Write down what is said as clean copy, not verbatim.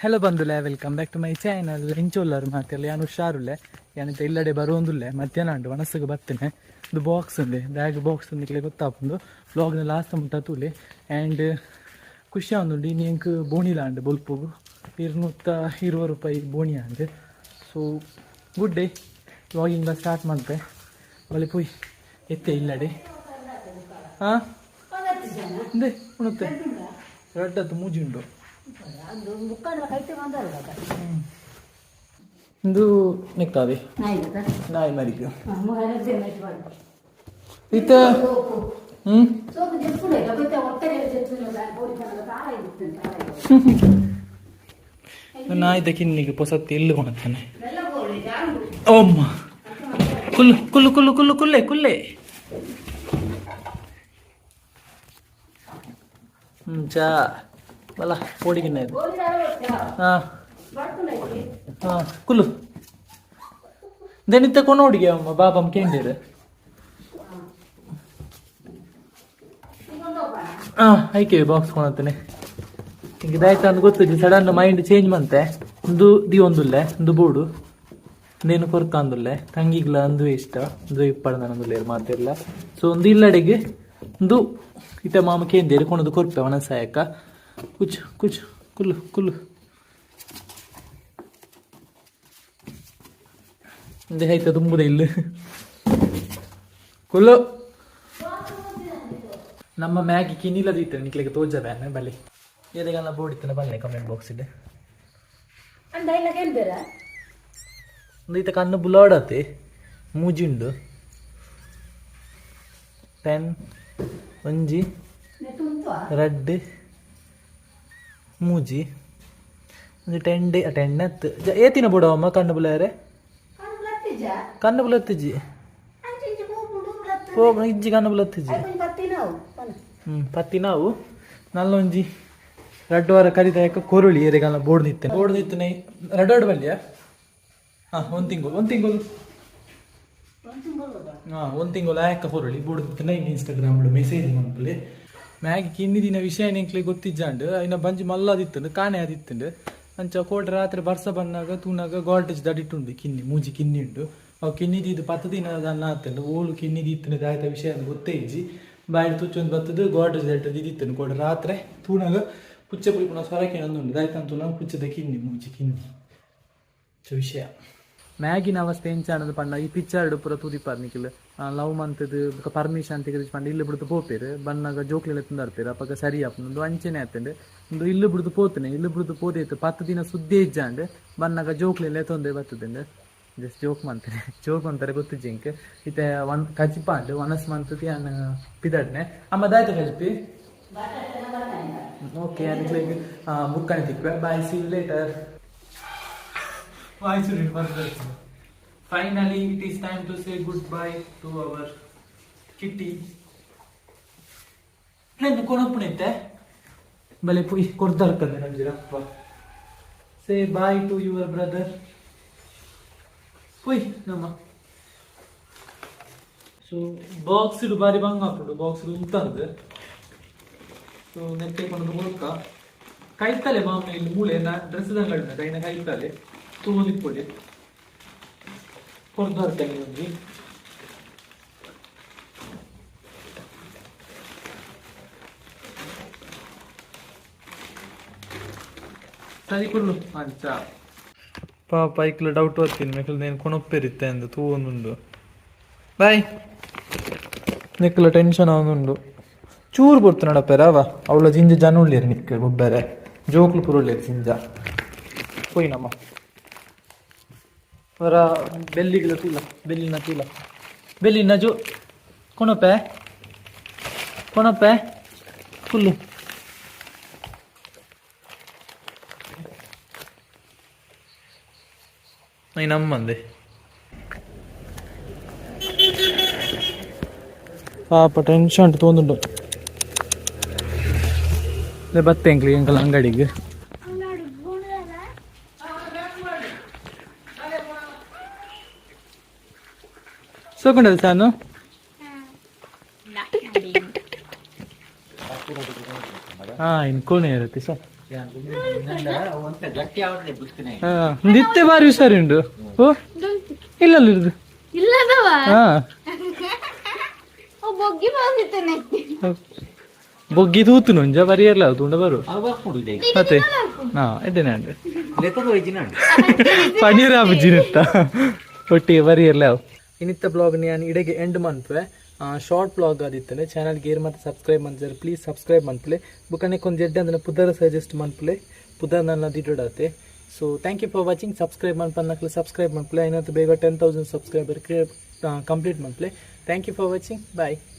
Hello ಬಂಧುಲೆ, welcome back to my channel. ಇಂಚೋಲ್ಲರು ಮಾತಿಲ್ಲ, ಯಾನು ಹುಷಾರುಲ್ಲೆ ಯಾನಿತ ಇಲ್ಲಡೆ ಬರೋಂದುಲ್ಲೆ. ಮಧ್ಯಾಹ್ನ ಉಂಡು ಮನಸ್ಸಿಗೆ ಬರ್ತೇನೆ. ಇದು ಬಾಕ್ಸ್ ఉంది, ಬ್ಯಾಗ್ ಬಾಕ್ಸ್ ನಿಕ್ಲೆ ಗೊತ್ತಾಪುಂಡು. ವ್ಲಾಗ್ನ ಲಾಸ್ಟ್ ಮುಟ್ಟ ತೂಲೆ ಆ್ಯಂಡ್ ಖುಷಿ ಆಗುಂಡು. ನೀಂಗೆ ಬೋಣಿಲ ಅಂಡು ಬೊಲ್ಪುಗು 220 ರೂಪಾಯಿ ಬೋಣಿ ಅಂಡು. So good day, vlogging start ಮಾಡ್ತೆ. ಬಳಿ ಪೋಯ್ ಎತ್ತೆ ಇಲ್ಲಡೆ ಹಾಂ ಇಂದೆ ಉಣುತ್ತೆ ರಡ್ಡದ್ದು ಮೂಜಿ ಉಂಡು. ಇದು ನಿಕ್ತಾವೆ ನಾಯಿ ಮರಿಕು ಇತ್ತ ನಾಯಿದ ಕಿನ್ನಿಗೆ ಪೊಸತ್ತಿ ಎಲ್ಲಿ ಕೊಣತ್ತಾನೆ. ಓಮ್ಮ ಕುಲ್ಲು ಕುಲ್ಲು ಕುಲ್ಲು ಕುಲ್ಲು ಕುಲ್ಲೆ ಕುಲ್ಲೆ ಚಾ ಬಲ ಪೋಡಿಗಿನ್ನ ಇದು. ಹಾಂ ಹಾಂ ಕುಲ್ಲು ದೆನಿತ್ತ ಕೊನೋಡಿಗೆ ಅಮ್ಮ ಬಾಬಮ್ಮ ಕೇಂದಿರು. ಹಾಂ ಐಕೆ ಬಾಕ್ಸ್ ಕೊಣತ್ತೇನೆ ಈಗ ಇದಾಯ್ತು ಅಂತ ಗೊತ್ತಿದ್ದು. ಸಡನ್ ಮೈಂಡ್ ಚೇಂಜ್ ಮಂತೆ ಒಂದು ಒಂದುಲ್ಲೆ ಒಂದು ಬೋಡು ನೇನು ಕೊರ್ಕಂದುಲ್ಲೆ ತಂಗಿಗ್ಲ ಅಂದು ಇಷ್ಟ ಒಂದು ಇಪ್ಪಡನಂದುಲ್ಲೆ ಮಾತಿಲ್ಲ. ಸೊ ಒಂದು ಇಲ್ಲಡೆಗೆ ಒಂದು ಇತ ಮಾಮ ಕೇಂದೇರು ಕೊಣದು ಕೊರ್ಪೆ ಒಣಸಾಯಕ ಕುಚ್ ಕುಚ್ ಕುಲ್ಲು ಕುಲ್ಲು ಒಂದೇ ಆಯ್ತು ತುಂಬುದೇ ಇಲ್ಲ ಕುಲ್ಲು. ನಮ್ಮ ಮ್ಯಾಗಿ ಕಿನ್ನಿಲ್ಲದ ಇತ್ತು ನಿಕ್ಲಿಗೆ ತೋಜ ಬ್ಯಾನೆ ಬಲಿ ಎದೆಗೆಲ್ಲ ಬೋಡಿತ್ತಲ್ಲ ಬಲ್ಲೆ ಕಮೆಂಟ್ ಬಾಕ್ಸ್ ಇದೆ. ಒಂದು ಈತ ಕಣ್ಣು ಬುಲಾಡತ್ತೆ ಮೂಜಿಂಡು 10 ಒಂಜಿ ರಡ್ಡ್ ಮೂಜಿ ಒಂದು 10 ಹತ್ತು ಏತಿನ ಬಿಡವಮ್ಮ ಕಣ್ಣು ಬುಲಾರೆ ಕಣ್ಣು ಬುಲತ್ತಿಜ್ಜಿ ಇಜ್ಜಿ ಕಣ್ಣು ಬುಲತ್ತಿಜ್ಜಿ ಪತ್ತಿ ನಾವು ನಲ್ಲೊಂಜಿ ರಡ್ಡು ವಾರ ಕರಿದಾಯಕ ಕೊರುಳಿ ಎರೆಗಾಲ ಬೋರ್ಡ್ ನಿತ್ತನೆ ರಡ್ಡು ಬಲ್ಯ. ಹಾಂ ಒಂದು ತಿಂಗಳು ಹಾಂ 1 ತಿಂಗಳು ಆಯಕ್ಕ ಕೊರುಳಿ ಬೋರ್ಡ್ ನಿತ್ತನೆ ಇನ್ಸ್ಟಾಗ್ರಾಮ್ ಮೆಸೇಜ್ ಮಾಡ್ಲಿ ಮ್ಯಾಗಿ ಕಿನ್ನಿದಿನ ವಿಷಯ ನಿಂಕ್ಲಿ ಗೊತ್ತಿಜ್ಜಾಂಡು ಇನ್ನ ಬಂಜಿ ಮಲ್ಲದಿತ್ತಂಡು ಕಾಣೆ ಆದಿತ್ತಂಡು ಅಂಚ ಕೋಟೆ ರಾತ್ರಿ ಬರ್ಸ ಬನ್ನಾಗ ತೂನಾಗ ಗೋಲ್ಟೇಜ್ ದಡಿಟ್ಟುಂಡು ಕಿನ್ನಿ ಮೂಜಿ ಕಿನ್ನಿ ಉಂಡು ಅವು ಕಿನ್ನಿದಿ ಇದು 10 ದಿನ ಆತಂಡು ಓಲು ಕಿನ್ನಿದಿ ಇತ್ತನದು ಆಯ್ತ ವಿಷಯ ಗೊತ್ತೇ ಇಜ್ಜಿ ಬಾಯಿ ತುಚ್ಚೊಂದು ಬತ್ತದು ಗೋಲ್ಟೇಜ್ ದಡಿಟ್ಟದು ಇದಿತ್ತನು ಕೋಟೆ ರಾತ್ರಿ ತೂನಾಗ ಪುಚ್ಚ ಪುಲ್ಪುನ ಸ್ವರಕ್ಕೆ ನಂದುಂಡು ದಾಯ್ತಂತು ನಾವು ಪುಚ್ಚದ ಕಿನ್ನಿ ಮೂಜಿ ಕಿನ್ನಿ ವಿಷಯ. ಮ್ಯಾಗಿನ ಅವಸ್ಥೆ ಎಂಚಾಣದು ಪಂಡ ಈ ಪಿಕ್ಚರ್ಡ್ ಪೂರ ತೂದಿಪ್ಪಾರ ನಿಖಿಲ್ ಲವ್ ಮಂತದು ಪರ್ಮಿಷನ್ ತೆಗೆದು ಪಂಡ ಇಲ್ಲಿ ಬಿಡ್ದು ಪೋಪೇರು ಬನ್ನಾಗ ಜೋಕ್ಲೆಲ್ಲ ತುಂದಾಡ್ತೇರು ಅಪ್ಪಾಗ ಸರಿ ಒಂದು ಅಂಚನೆ ಆತಂಡು ಒಂದು ಇಲ್ಲಿ ಬಿಡ್ದು ಪೋತನೆ ಇಲ್ಲಿ ಬಿಡ್ದು ಪೋದೈತು 10 ದಿನ ಸುದ್ದಿ ಇಜ್ಜಾಂಡು ಬನ್ನಾಗ ಜೋಕ್ಲೆಲ್ಲ ತೊಂದರೆ ಬರ್ತದಂಡು ಜಸ್ಟ್ ಜೋಕ್ ಮಾಡ್ತೇನೆ ಜೋಕ್ ಅಂತಾರೆ ಗೊತ್ತಿಜ್ಜಿಂಕ್ ಇತ್ತೆ ಕಚಿಪಾಂಡು ಒನಸ್ ಮಂತತಿ ಪಿದಾಡ್ನೆ ಅಮ್ಮ ದಾಯ್ತು ಕಚಿಪಿ ಓಕೆ ಅದಕ್ಕೆ ಬುಕ್ ಅನಿತಿಕ್ವೆ bye see you later. Finally, it is time to say goodbye to our kitty. Nennu konopunite bale poi kordarkade nanjirappa. Say bye to your brother. Poi nama. So box idu bari banga appudu box idu untande. So nette kondu bolka kaitale maama illi mule na dress dangalna kaina kaitale ತೂದಿಕ್ಕೊಡಿ ಕೊರ್ದೋರ್ತಾನೆ ಒಂದು ಸರಿ ಕೊಡ್ಲು ಅಂಚ ಪಾಪ ಐಕ್ಲು doubt ಓದ್ತೀನಿ ಮೇಕಲ್ నేను ಕೊನೊಪ್ಪೆರಿತ್ತೆ ಅಂದು ತೂ ಒಂದುಂಡು ಬಾಯ್ ನಿಕ್ಕಲ tension ಅವನುಂಡು ಚೂರು ಬರ್ತು ನಡಪ್ಪೆರವ ಅವಳ ಜಿಂಜ ಜನ ಉಳ್ಳಿರಿ ನಿಕ್ಕ ಗೊಬ್ಬರ ಜೋಕ್ಲು ಪುರುಳ್ಳಿರಿ ಜಿಂಜ ಪೋಯ್ ನಮ್ಮ ಹೊರ ಬೆಲ್ಲಿಗಳ ತೂಲ ಬೆಲ್ಲಿನ ಜೋ ಕೊಣಪೆ ಫುಲ್ಲು ನಮ್ಮಂದೆ ಪಾಪ ಟೆನ್ಷನ್ ತೊಂದುಂಡು ಬತ್ತೆ ಎಂಕಲ್ ಅಂಗಡಿಗೆ ಸೋಕೊಂಡದ ಸಾನು ಹಾಂ ಇನ್ಕೋಣೆ ಇರುತ್ತೆ ಸರ್ ಗಟ್ಟಿ ಆವಡ್ಲೆ ಪುಸ್ತಕನೇ ನಿತ್ಯ ಬಾರಿ ಹುಷಾರುಂಡು ಓ ಇಲ್ಲ ಇರುದು ಇಲ್ಲದವ ಹಾ ಬೊಗ್ಗಿ ಬಂದಿತ್ತೇನೆ ಬೊಗ್ಗಿ ತೂತು ನೊಂಜ ಬರಿಯಲ್ಲ ತುಂಡ ಬರು ಅವ ಬರ್ಕೊಂಡು ಮತ್ತೆ ಹಾ ಎಡ್ಡೆನೆ ಅಂಡ್ ಲೆಕ್ಕದ ಒಯ್ಜಿನ ಪನೀರ್ ಆಪುಜಿನಿತ್ತ ಒಟ್ಟಿಗೆ ಬರಿಯಲ್ಲ ಅವು ಇನ್ನಿತ್ತ ಬ್ಲಾಗ್ ನಾನು ಇಡೆಗೆ ಎಂಡ್ ಮನ್ಪೆ ಶಾರ್ಟ್ ಬ್ಲಾಗ್ ಆದಿತ್ತನೆ ಚಾನಲ್ಗೆ ಏರ್ ಮತ್ತೆ ಸಬ್ಸ್ಕ್ರೈಬ್ ಮಾಡ್ತಾರೆ ಪ್ಲೀಸ್ ಸಬ್ಸ್ಕ್ರೈಬ್ ಮನ್ಪಲೆ ಬುಕ್ಕನೆ ಕೊಂಚ ಎಡ್ಡೆ ಅಂದ್ರೆ ಪುದರ ಸಜೆಸ್ಟ್ ಮನ್ಪಲೆ ಪುದರ್ ನನ್ನ ದಿಡೋಡತ್ತೆ so thank you for watching subscribe ಮನ್ಪನ್ನಕ್ಲೆ ಸಬ್ಸ್ಕ್ರೈಬ್ ಮನ್ಪಲೆ ಇನ್ನೊಂದು ಬೇಗ 10,000 ಸಬ್ಸ್ಕ್ರೈಬರ್ ಕಂಪ್ಲೀಟ್ ಮನ್ಪಲೆ thank you for watching bye